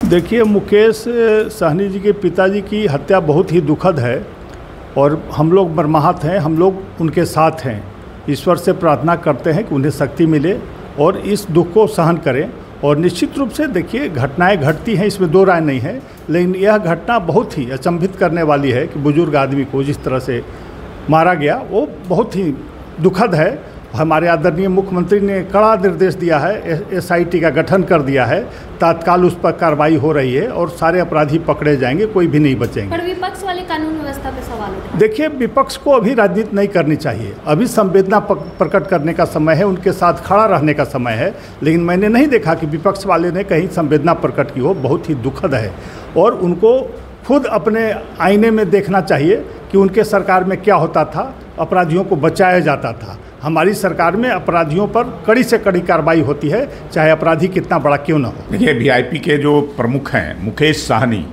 देखिए, मुकेश सहनी जी के पिताजी की हत्या बहुत ही दुखद है और हम लोग मर्माहत हैं, हम लोग उनके साथ हैं। ईश्वर से प्रार्थना करते हैं कि उन्हें शक्ति मिले और इस दुख को सहन करें। और निश्चित रूप से देखिए, घटनाएं घटती हैं, इसमें दो राय नहीं है, लेकिन यह घटना बहुत ही अचंभित करने वाली है कि बुजुर्ग आदमी को जिस तरह से मारा गया वो बहुत ही दुखद है। हमारे आदरणीय मुख्यमंत्री ने कड़ा निर्देश दिया है, SIT का गठन कर दिया है, तत्काल उस पर कार्रवाई हो रही है और सारे अपराधी पकड़े जाएंगे, कोई भी नहीं बचेंगे। पर विपक्ष वाले कानून व्यवस्था पे सवाल उठा। देखिए, विपक्ष को अभी राजनीति नहीं करनी चाहिए, अभी संवेदना प्रकट करने का समय है, उनके साथ खड़ा रहने का समय है। लेकिन मैंने नहीं देखा कि विपक्ष वाले ने कहीं संवेदना प्रकट की हो, बहुत ही दुखद है। और उनको खुद अपने आईने में देखना चाहिए कि उनके सरकार में क्या होता था, अपराधियों को बचाया जाता था। हमारी सरकार में अपराधियों पर कड़ी से कड़ी कार्रवाई होती है, चाहे अपराधी कितना बड़ा क्यों न हो। देखिए, VIP के जो प्रमुख हैं मुकेश सहनी,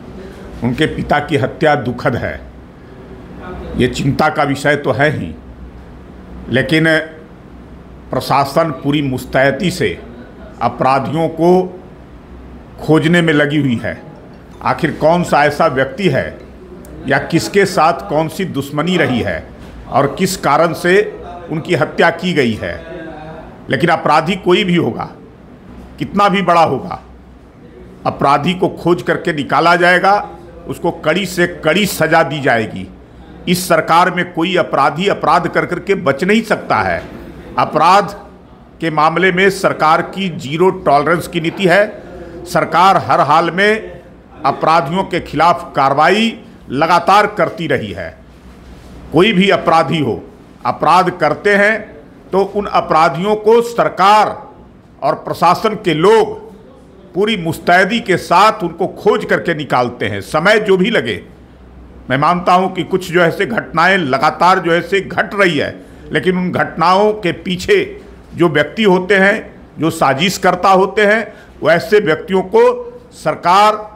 उनके पिता की हत्या दुखद है, ये चिंता का विषय तो है ही, लेकिन प्रशासन पूरी मुस्तैदी से अपराधियों को खोजने में लगी हुई है। आखिर कौन सा ऐसा व्यक्ति है या किसके साथ कौन सी दुश्मनी रही है और किस कारण से उनकी हत्या की गई है। लेकिन अपराधी कोई भी होगा, कितना भी बड़ा होगा, अपराधी को खोज करके निकाला जाएगा, उसको कड़ी से कड़ी सजा दी जाएगी। इस सरकार में कोई अपराधी अपराध कर करके बच नहीं सकता है। अपराध के मामले में सरकार की 0 टॉलरेंस की नीति है। सरकार हर हाल में अपराधियों के खिलाफ कार्रवाई लगातार करती रही है। कोई भी अपराधी हो, अपराध करते हैं तो उन अपराधियों को सरकार और प्रशासन के लोग पूरी मुस्तैदी के साथ उनको खोज करके निकालते हैं, समय जो भी लगे। मैं मानता हूं कि कुछ जो ऐसे घटनाएं लगातार जो ऐसे घट रही है, लेकिन उन घटनाओं के पीछे जो व्यक्ति होते हैं, जो साजिशकर्ता होते हैं, वैसे व्यक्तियों को सरकार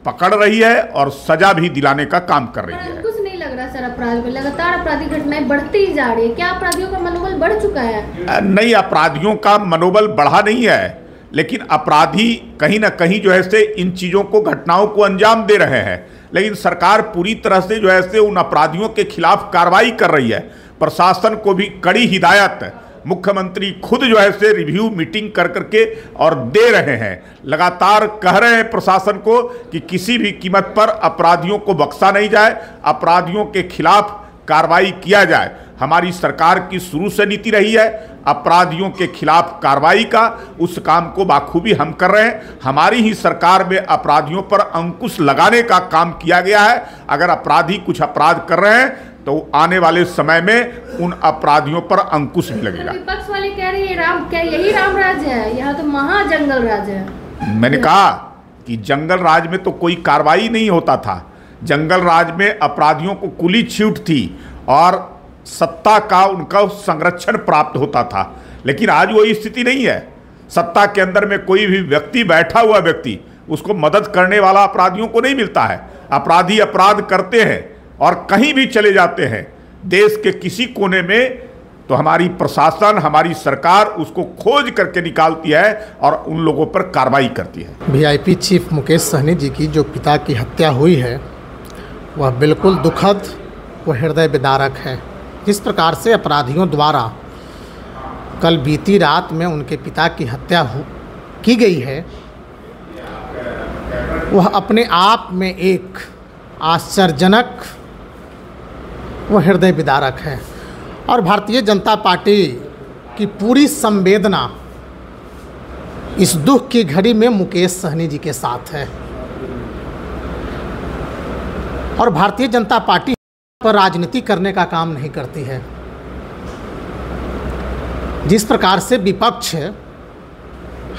पकड़ रही है और सजा भी दिलाने का काम कर रही है। कुछ नहीं लग रहा सर, अपराध में लगातार आपराधिक घटनाएं बढ़ती ही जा रही है। क्या अपराधियों का मनोबल बढ़ चुका है? नहीं, अपराधियों का मनोबल बढ़ा नहीं है, लेकिन अपराधी कहीं ना कहीं जो है से इन चीज़ों को, घटनाओं को अंजाम दे रहे हैं। लेकिन सरकार पूरी तरह से जो है से उन अपराधियों के खिलाफ कार्रवाई कर रही है। प्रशासन को भी कड़ी हिदायत मुख्यमंत्री खुद जो है से रिव्यू मीटिंग कर करके और दे रहे हैं। लगातार कह रहे हैं प्रशासन को कि किसी भी कीमत पर अपराधियों को बख्शा नहीं जाए, अपराधियों के खिलाफ कार्रवाई किया जाए। हमारी सरकार की शुरू से नीति रही है अपराधियों के खिलाफ कार्रवाई का, उस काम को बाखूबी हम कर रहे हैं। हमारी ही सरकार में अपराधियों पर अंकुश लगाने का काम किया गया है। अगर अपराधी कुछ अपराध कर रहे हैं तो आने वाले समय में उन अपराधियों पर अंकुश भी लगेगा। विपक्ष वाले कह रहे हैं क्या यही राम राज्य है? यहाँ तो महाजंगल राज है। मैंने कहा कि जंगल राज में तो कोई कार्रवाई नहीं होता था। जंगल राज में अपराधियों को खुली छूट थी और सत्ता का उनका संरक्षण प्राप्त होता था। लेकिन आज वही स्थिति नहीं है। सत्ता के अंदर में कोई भी व्यक्ति, बैठा हुआ व्यक्ति, उसको मदद करने वाला अपराधियों को नहीं मिलता है। अपराधी अपराध करते हैं और कहीं भी चले जाते हैं देश के किसी कोने में, तो हमारी प्रशासन, हमारी सरकार उसको खोज करके निकालती है और उन लोगों पर कार्रवाई करती है। VIP चीफ मुकेश सहनी जी की जो पिता की हत्या हुई है वह बिल्कुल दुखद व हृदय विदारक है। जिस प्रकार से अपराधियों द्वारा कल बीती रात में उनके पिता की हत्या की गई है, वह अपने आप में एक आश्चर्यजनक व हृदय विदारक है। और भारतीय जनता पार्टी की पूरी संवेदना इस दुख की घड़ी में मुकेश सहनी जी के साथ है। और भारतीय जनता पार्टी पर राजनीति करने का काम नहीं करती है। जिस प्रकार से विपक्ष,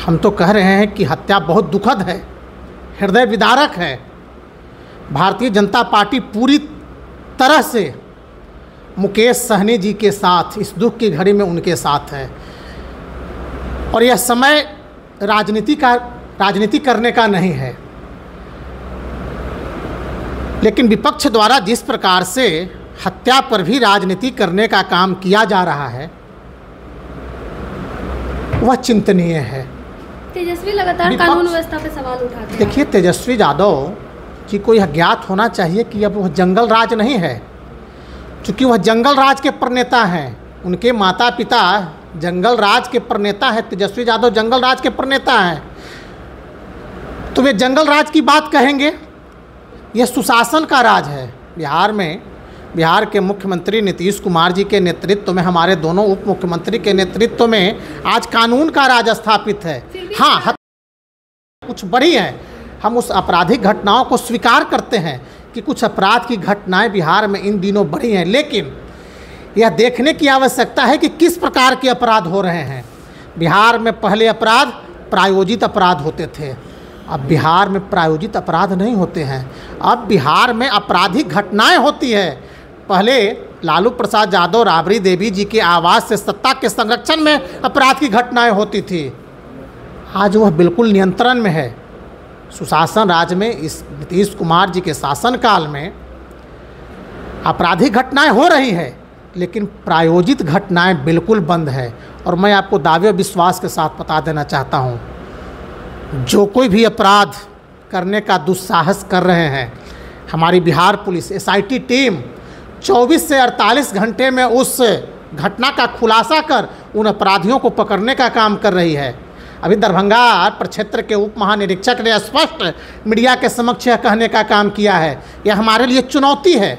हम तो कह रहे हैं कि हत्या बहुत दुखद है, हृदय विदारक है। भारतीय जनता पार्टी पूरी तरह से मुकेश सहनी जी के साथ, इस दुख की घड़ी में उनके साथ है। और यह समय राजनीति करने का नहीं है। लेकिन विपक्ष द्वारा जिस प्रकार से हत्या पर भी राजनीति करने का काम किया जा रहा है वह चिंतनीय है। तेजस्वी लगातार कानून व्यवस्था पे सवाल उठाते हैं। देखिए, तेजस्वी यादव जी को यह ज्ञात होना चाहिए कि अब वह जंगल राज नहीं है, क्योंकि वह जंगल राज के प्रणेता हैं। उनके माता पिता जंगल राज के प्रणेता हैं। तेजस्वी यादव जंगल राज के प्रणेता हैं, तो वे जंगल राज की बात कहेंगे। यह सुशासन का राज है बिहार में। बिहार के मुख्यमंत्री नीतीश कुमार जी के नेतृत्व में, हमारे दोनों उप मुख्यमंत्री के नेतृत्व में आज कानून का राज स्थापित है। हाँ, कुछ बड़ी है, हम उस आपराधिक घटनाओं को स्वीकार करते हैं कि कुछ अपराध की घटनाएं बिहार में इन दिनों बढ़ी हैं, लेकिन यह देखने की आवश्यकता है कि किस प्रकार के अपराध हो रहे हैं। बिहार में पहले अपराध प्रायोजित अपराध होते थे, अब बिहार में प्रायोजित अपराध नहीं होते हैं। अब बिहार में आपराधिक घटनाएं होती है। पहले लालू प्रसाद यादव, राबड़ी देवी जी के आवाज़ से सत्ता के संरक्षण में अपराध की घटनाएं होती थी, आज वह बिल्कुल नियंत्रण में है। सुशासन राज में इस नीतीश कुमार जी के शासनकाल में आपराधिक घटनाएं हो रही है, लेकिन प्रायोजित घटनाएं बिल्कुल बंद है। और मैं आपको दावे विश्वास के साथ बता देना चाहता हूं, जो कोई भी अपराध करने का दुस्साहस कर रहे हैं, हमारी बिहार पुलिस SIT टीम 24 से 48 घंटे में उस घटना का खुलासा कर उन अपराधियों को पकड़ने का काम कर रही है। अभी दरभंगा प्रक्षेत्र के उप महानिरीक्षक ने स्पष्ट मीडिया के समक्ष यह कहने का काम किया है, यह हमारे लिए चुनौती है,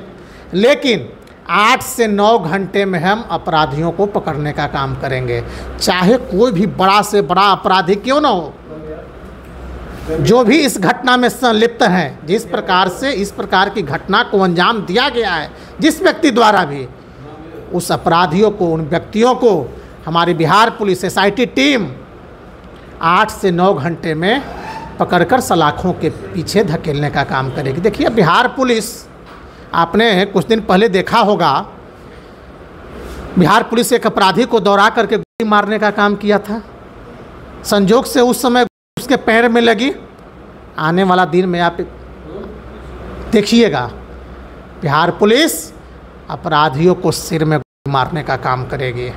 लेकिन 8 से 9 घंटे में हम अपराधियों को पकड़ने का काम करेंगे, चाहे कोई भी बड़ा से बड़ा अपराधी क्यों ना हो। जो भी इस घटना में संलिप्त हैं, जिस प्रकार से इस प्रकार की घटना को अंजाम दिया गया है, जिस व्यक्ति द्वारा भी, उस अपराधियों को, उन व्यक्तियों को हमारी बिहार पुलिस SIT टीम 8 से 9 घंटे में पकड़कर सलाखों के पीछे धकेलने का काम करेगी। देखिए, बिहार पुलिस, आपने कुछ दिन पहले देखा होगा, बिहार पुलिस एक अपराधी को दौड़ा करके गोली मारने का काम किया था। संजोग से उस समय उसके पैर में लगी। आने वाला दिन में आप देखिएगा, बिहार पुलिस अपराधियों को सिर में गोली मारने का काम करेगी।